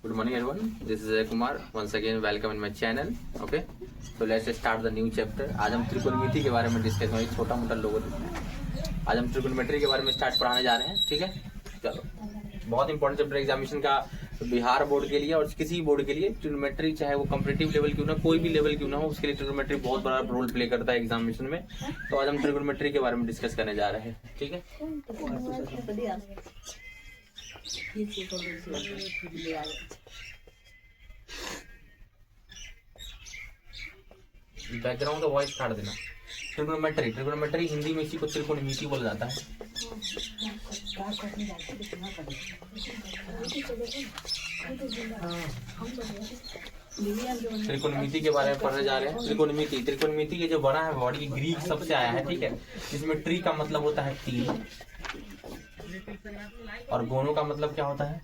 Good morning everyone. This is Ajay Kumar. Once again welcome in my channel. Okay. So let's start the new chapter. आज हम त्रिकोणमिति के बारे में discuss करेंगे, छोटा मोटा लोगों। आज हम त्रिकोणमेट्री के बारे में स्टार्ट पढ़ाने जा रहे हैं। ठीक है, चलो। बहुत इंपॉर्टेंट चैप्टर एग्जामिनेशन का बिहार बोर्ड के लिए और किसी बोर्ड के लिए। ट्रिग्नोमेट्री चाहे वो कॉम्पिटिटिव लेवल क्यों ना, कोई भी लेवल क्यों ना हो, उसके लिए ट्रिग्नोमेट्री बहुत बड़ा रोल प्ले करता है एग्जामिनेशन में। तो आज हम ट्रिग्नोमेट्री के बारे में डिस्कस करने जा रहे हैं। ठीक है, बैकग्राउंड का वॉइस काट देना। ट्रिग्नोमेट्री हिंदी में इसी को त्रिकोणमिति बोला जाता है। त्रिकोणमिति के बारे में पढ़ने जा रहे हैं। त्रिकोणमिति के जो बना है बॉडी ग्रीक शब्द से आया है। ठीक है, इसमें ट्री का मतलब होता है तीन और गोनो का मतलब क्या होता है?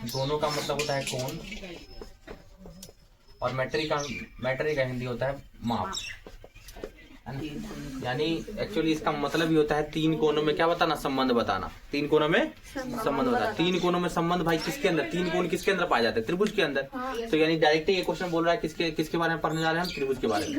गोनो का मतलब होता है कोण और मैट्री का हिंदी होता है माप। यानी एक्चुअली इसका मतलब ही होता है तीन कोनों में क्या बताना, संबंध बताना। तीन कोनों में संबंध बताना। तीन कोनों में संबंध भाई किसके अंदर, तीन कोण किसके अंदर पाए जाते हैं? त्रिभुज के अंदर। तो यानी डायरेक्ट ये क्वेश्चन बोल रहा है किसके बारे में पढ़ने जा रहे हैं हम? त्रिभुज के बारे में।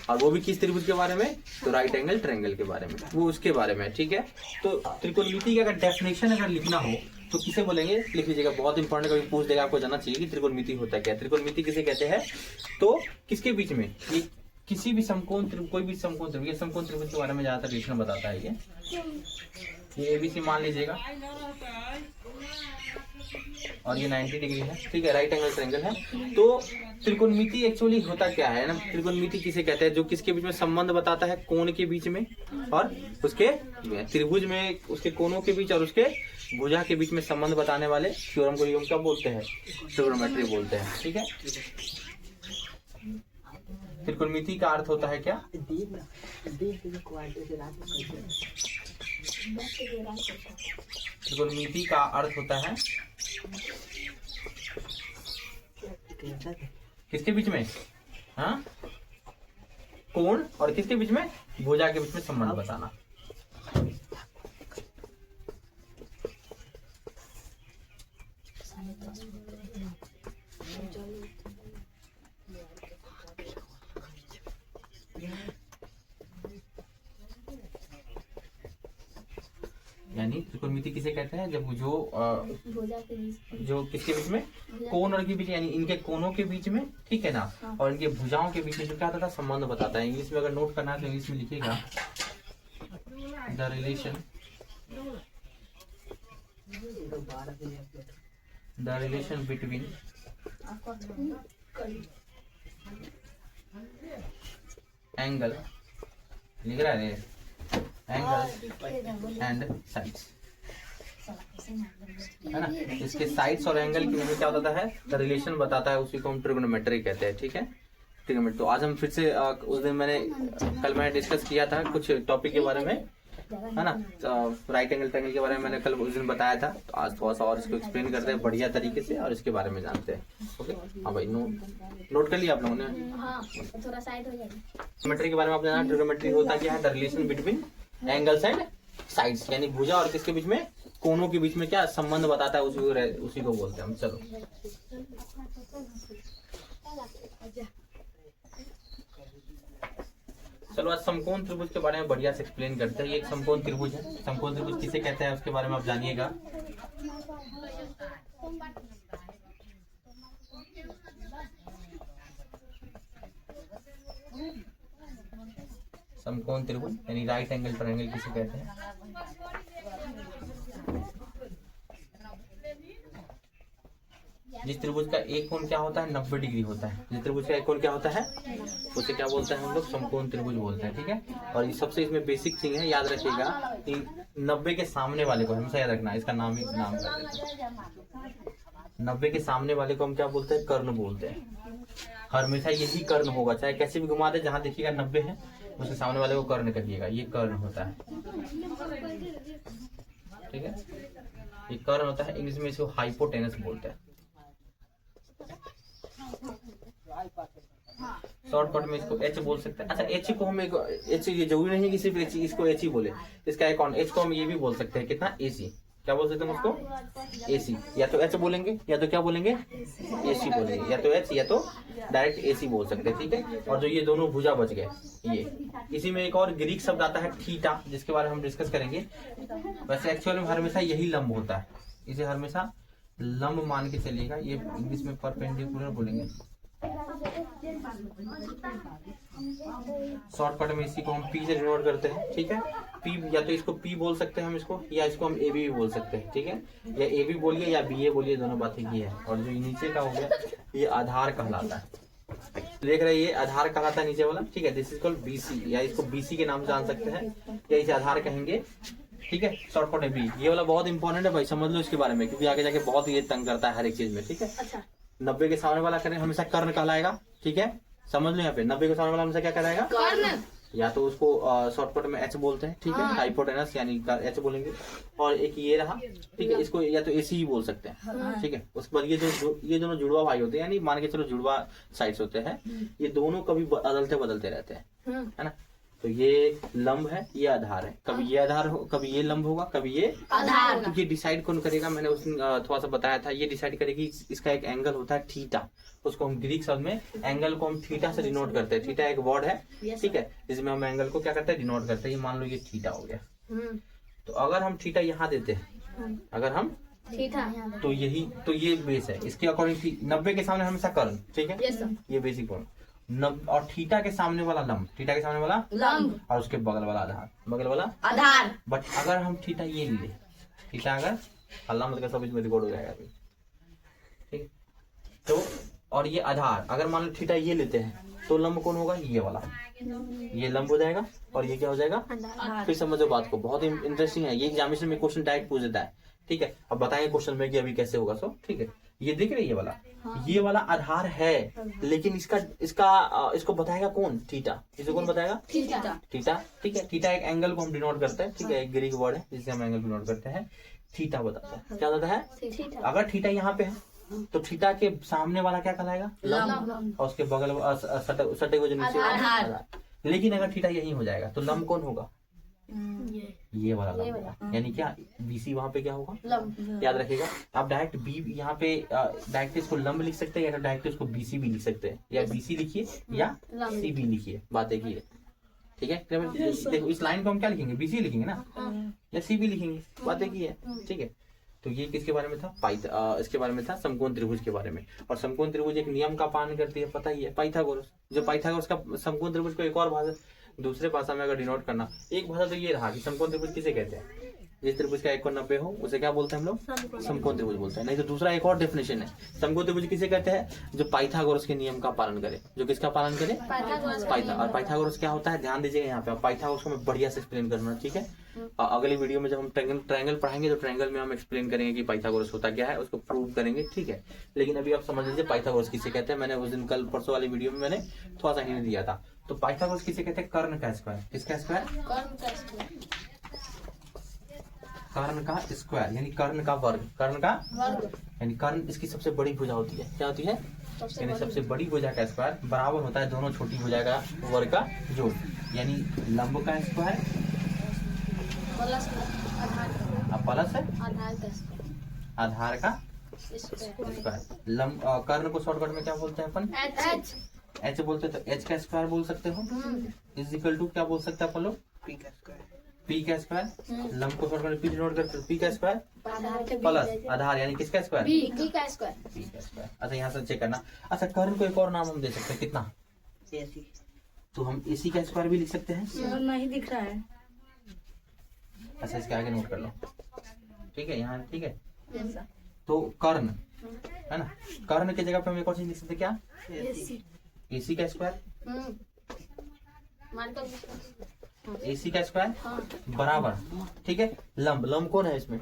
और वो भी किस त्रिभुज के बारे में? तो राइट एंगल ट्रायंगल के बारे में, वो उसके बारे में। ठीक है, तो त्रिकोणमिति का अगर डेफिनेशन अगर लिखना हो तो किसे बोलेंगे? लिख लीजिएगा, बहुत इंपॉर्टेंट। कभी पूछ देगा, आपको जानना चाहिए कि त्रिकोणमिति होता क्या है। त्रिकोणमिति किसे कहते हैं? तो किसके बीच में, किसी भी समकोण, कोई भी समकोण त्रिभुज, ये समकोण त्रिभुज के बारे में ज्यादातर डिस्कशन बताता है। ये एबीसी मान लीजिएगा और ये 90 डिग्री है। ठीक है, राइट एंगल ट्रायंगल है। तो त्रिकोणमिति एक्चुअली होता क्या है ना? त्रिकोणमिति किसे कहते हैं? जो किसके बीच में संबंध बताता है, कोण के बीच में और उसके त्रिभुज में, उसके कोणों के बीच और उसके भुजा के बीच में संबंध बताने वाले थ्योरम को हम क्या बोलते हैं? ट्रिग्नोमेट्री बोलते हैं। ठीक है, त्रिकोणमिति का अर्थ होता है क्या? त्रिकोणमिति का अर्थ होता है किसके बीच में? हाँ, कोण और किसके बीच में? भुजा के बीच में संबंध बताना। यानी त्रिकोणमिति किसे कहते हैं? जब जो किसके बीच में, कोण और के बीच, यानी इनके कोणों के बीच में, ठीक है ना, और इनके भुजाओं के बीच में जो क्या होता था, संबंध बताता है। इंग्लिश में अगर नोट करना है तो इंग्लिश में लिखिएगा द रिलेशन बिटवीन एंगल, लिख रहा है, एंगल एंड साइड्स, है ना। इसके साइड्स और एंगल के बीच क्या होता है? द रिलेशन बताता है, उसी को हम ट्रिग्नोमेट्री कहते हैं। ठीक है, ट्रिग्नोमेट्री। तो आज हम फिर से उस दिन कल मैंने डिस्कस किया था कुछ टॉपिक के बारे में, है ना। राइट एंगल ट्रायंगल के बारे में मैंने कल उस दिन बताया था। तो आज थोड़ा सा और इसको एक्सप्लेन करते हैं बढ़िया तरीके से और इसके बारे में जानते हैं। ओके, हाँ भाई, नोट कर लिया आप लोगों ने? हाँ, थोड़ा साइड हो जाएगा। ट्रिग्नोमेट्री के बारे में आप जाना। ट्रिग्नोमेट्री होता क्या है? The relation between angles and sides, यानी भुजा और किसके बीच में, कोनों के बीच में क्या संबंध बताता है, उसी को बोलते हैं हम। चलो, आज समकोण त्रिभुज के बारे में बढ़िया से एक्सप्लेन करते हैं। ये एक समकोण त्रिभुज है। समकोण त्रिभुज किसे कहते हैं उसके बारे में आप जानिएगा। समकोण त्रिभुज यानी राइट एंगल ट्रायंगल किसे कहते हैं? जिस त्रिभुज का एक कोण क्या होता है? 90 डिग्री होता है। जिस त्रिभुज का एक कोण क्या होता है, उसे क्या बोलते हैं हम लोग? समकोण त्रिभुज बोलते हैं। ठीक है, और ये सबसे इसमें बेसिक थिंग है, याद रखिएगा कि 90 के सामने वाले को हमेशा याद रखना, इसका नाम कर देते हैं। 90 के सामने वाले को हम क्या बोलते हैं? कर्ण बोलते हैं। हमेशा यही कर्ण होगा, चाहे कैसे भी घुमा दे, जहां देखिएगा 90 है उसके सामने वाले को कर्ण कहिएगा, ये कर्ण होता है। ठीक है, ये कर्ण होता है। इंग्लिश में इसको हाइपोटेनस बोलते हैं। शॉर्टकट में इसको एच बोल सकते हैं। अच्छा, एच को हम एच, ये जरूरी नहीं कि सिर्फ एच, इसको एच ही बोले। इसका एक एच को हम ये भी बोल सकते हैं, कितना? एसी। क्या बोल सकते हैं उसको? एसी। या तो एच बोलेंगे या तो क्या बोलेंगे? एसी बोलेंगे, या तो एच या तो डायरेक्ट एसी बोल सकते हैं, ठीक है। और जो ये दोनों भुजा बच गए, ये इसी में एक और ग्रीक शब्द आता है थीटा, जिसके बारे में हम डिस्कस करेंगे। वैसे एक्चुअल में हमेशा यही लंब होता है, इसे हमेशा लंब मान के चलिएगा। ये इंग्लिश में परपेंडिकुलर बोलेंगे, शॉर्टकट में इसी को हम पी से डिनोट करते हैं, ठीक है। पी या तो इसको पी बोल सकते हैं हम इसको, या इसको हम ए बी बोल सकते हैं, ठीक है। या ए बी बोलिए या बी ए बोलिए, दोनों बातें की है। और जो नीचे का हो गया ये आधार कहलाता है, देख रहे हैं, ये आधार कहलाता है नीचे वाला, ठीक है। दिस इज कॉल्ड बीसी, या इसको बीसी के नाम से जान सकते हैं, या इसे आधार कहेंगे, ठीक है। शॉर्टकट है बी। ये वाला बहुत इंपॉर्टेंट है भाई, समझ लो इसके बारे में, क्योंकि आगे जाके बहुत ये तंग करता है हर एक चीज में, ठीक है। 90 के सामने वाला करें हमेशा कर्ण कहलाएगा, ठीक है। समझ लो यहाँ पे 90 के सामने वाला हमेशा क्या कहलाएगा? कर्ण। या तो उसको शॉर्टकट में एच बोलते हैं, ठीक है। हाइपोटेनस यानी एच बोलेंगे। और एक ये रहा, ठीक है, इसको या तो एसी ही बोल सकते हैं, ठीक है। उसके बाद ये दोनों जुड़वा भाई होते हैं, यानी मान के चलो जुड़वा साइड्स होते हैं, ये दोनों कभी बदलते रहते हैं, है ना। तो ये लंब है, ये आधार है। कभी ये आधार हो, कभी ये लंब होगा, कभी ये आधार। तो ये डिसाइड कौन करेगा? मैंने उस दिन थोड़ा सा बताया था, ये डिसाइड करेगी, इसका एक एंगल होता है थीटा, उसको हम ग्रीक शब्द में एंगल को हम थीटा से डिनोट करते हैं। थीटा एक वर्ड है, ठीक है, जिसमें हम एंगल को क्या करते हैं? डिनोट करते हैं। ये मान लो ये थीटा हो गया। तो अगर हम थीटा यहाँ देते हैं, अगर हम थीटा, तो यही तो ये बेस है। इसके अकॉर्डिंग 90 के सामने हमेशा कर्ण, ठीक है, ये बेसिक पॉइंट। और थीटा के सामने वाला लंब, थीटा के सामने वाला लंब, और उसके बगल वाला आधार, बगल वाला आधार। बट अगर हम थीटा ये ले, थीटा अगर अल्लाह मतलब सब इसमें रिकॉर्ड हो जाएगा, ठीक। तो और ये आधार, अगर मान लो थीटा ये लेते हैं, तो लंब कौन होगा? ये वाला, ये लंब हो जाएगा, और ये क्या हो जाएगा? फिर समझो बात को, बहुत इंटरेस्टिंग है ये। एग्जामिनेशन में क्वेश्चन डायरेक्ट पूछ देता है, ठीक है। अब बताएंगे क्वेश्चन में कि अभी कैसे होगा, सो ठीक है। ये दिख रही है वाला, ये वाला आधार है, लेकिन इसको बताएगा कौन? थीटा। इसे कौन बताएगा? थीटा, ठीक है। थीटा एक एंगल को हम डिनोट करते हैं, ठीक है, एक ग्रीक वर्ड है जिससे हम एंगल डिनोट करते हैं। थीटा बताता है, क्या बताता है? अगर थीटा यहाँ पे है, तो थीटा के सामने वाला क्या कहलाएगा? लंब, और उसके बगल सटे हुए जो नीचे आधार। लेकिन अगर थीटा यही हो जाएगा, तो लंब कौन होगा? ये वाला लंब होगा, यानी क्या? बीसी वहां पे क्या होगा? लंब। याद रखिएगा, आप डायरेक्ट बी यहाँ पे डायरेक्ट इसको लंब लिख सकते हैं, या डायरेक्ट इसको बीसी भी लिख सकते हैं, या बीसी लिखिए या सी भी लिखिए, बात एक ही है, ठीक है। देखो इस लाइन को हम क्या लिखेंगे? बीसी लिखेंगे ना, या सी भी लिखेंगे, बात एक ही है, ठीक है। तो ये किसके बारे में था? इसके बारे में था, समकोण त्रिभुज के बारे में। और समकोण त्रिभुज एक नियम का पालन करती है, पता ही है, पाइथागोरस। जो पाइथागोरस का समकोण त्रिभुज को एक और भाषा, दूसरे भाषा में अगर डिनोट करना, एक भाषा तो ये रहा कि समकोण त्रिभुज किसे कहते हैं? जिस त्रिभुज का एक कोण 90 हो उसे क्या बोलते हैं हम लोग? समकोण त्रिभुज बोलते हैं। नहीं तो दूसरा एक और डेफिनेशन है, समकोण त्रिभुज किसे कहते हैं? जो पाइथागोरस के नियम का पालन करे। जो किसका पालन करे? और पाइथागोरस क्या होता है? ध्यान दीजिएगा यहाँ पे, पाइथागोरस को मैं बढ़िया से एक्सप्लेन करना, ठीक है। अगली वीडियो में जब हम ट्रायंगल पढ़ाएंगे, तो ट्रायंगल में हम एक्सप्लेन करेंगे कि पाइथागोरस होता क्या है, उसको प्रूव करेंगे, ठीक है। लेकिन अभी आप समझ लीजिए पाइथागोरस किसे कहते हैं। मैंने उस दिन कल परसों वाली वीडियो में मैंने थोड़ा सा हिंट दिया था। तो पाइथागोरस किसे कहते हैं? कर्ण का स्क्वायर। किसका स्क्वायर? कर्ण का स्क्वायर, यानी कर्ण का वर्ग, कर्ण का वर्ग, यानी कर्ण इसकी सबसे बड़ी भुजा होती है। क्या होती है? यानी सबसे बड़ी भुजा का स्क्वायर बराबर होता है दोनों छोटी भुजा का वर्ग का जोड़, यानी लंब का स्क्वायर प्लस आधार का स्क्वायर। लंब कर्ण को शॉर्टकट में क्या बोलते हैं अपन? एच बोलते हैं। तो एच का स्क्वायर बोल सकते हो, इज इक्वल टू क्या बोल सकते हैं अपन लोग? पी का स्क्वायर। लंब को शॉर्टकट में पी डिनोट करते हैं, पी का स्क्वायर प्लस आधार, यानी किसका स्क्वायर? पी का स्क्वायर। अच्छा यहाँ से चेक करना। अच्छा कर्ण को एक और नाम हम दे सकते हैं, कितना? एसी। तो हम एसी का स्क्वायर भी लिख सकते हैं। नहीं दिख रहा है। अच्छा इसके आगे नोट कर लो, ठीक है, यहाँ ठीक है। तो कर्ण है ना, कर्ण की जगह पे हम एक और चीज लिख सकते हैं, क्या? एसी का स्क्वायर, एसी का स्क्वायर बराबर, ठीक है। लंब, लंब कौन है इसमें?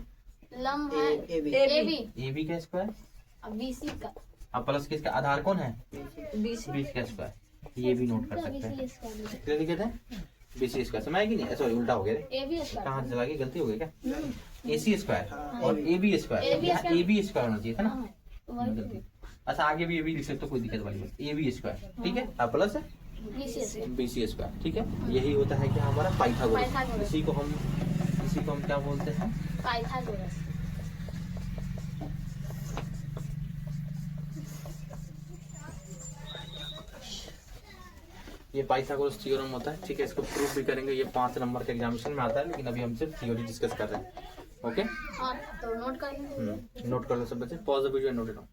लंब है एबी का स्क्वायर, बीसी का, अब प्लस किसका? आधार कौन है? बीसी का स्क्वायर। ये भी नोट कर सकते हैं, क्या लिखे थे? BC square. समय कि नहीं, सॉरी उल्टा हो गया, कहाँ चला गया, गलती हो गई क्या? एसी स्क्वायर और एबी स्क्वायर, यहाँ एबी स्क्वायर होना चाहिए था ना। अच्छा आगे भी एबी लिख सकते हो, कोई दिक्कत वाली बात। एबी स्क्वायर, ठीक है, अब प्लस बीसी स्क्वायर, ठीक है। यही होता है कि हमारा पाइथागोरस। इसी को हम क्या बोलते हैं? पाइथागोरस। ये पाइथागोरस थ्योरम होता है, ठीक है। इसको प्रूफ भी करेंगे, ये 5 नंबर के एग्जामिनेशन में आता है, लेकिन अभी हम सिर्फ थ्योरी डिस्कस कर रहे हैं। ओके, हाँ तो नोट कर लीजिए। नोट कर लो सब बच्चे, pause the video and note it down.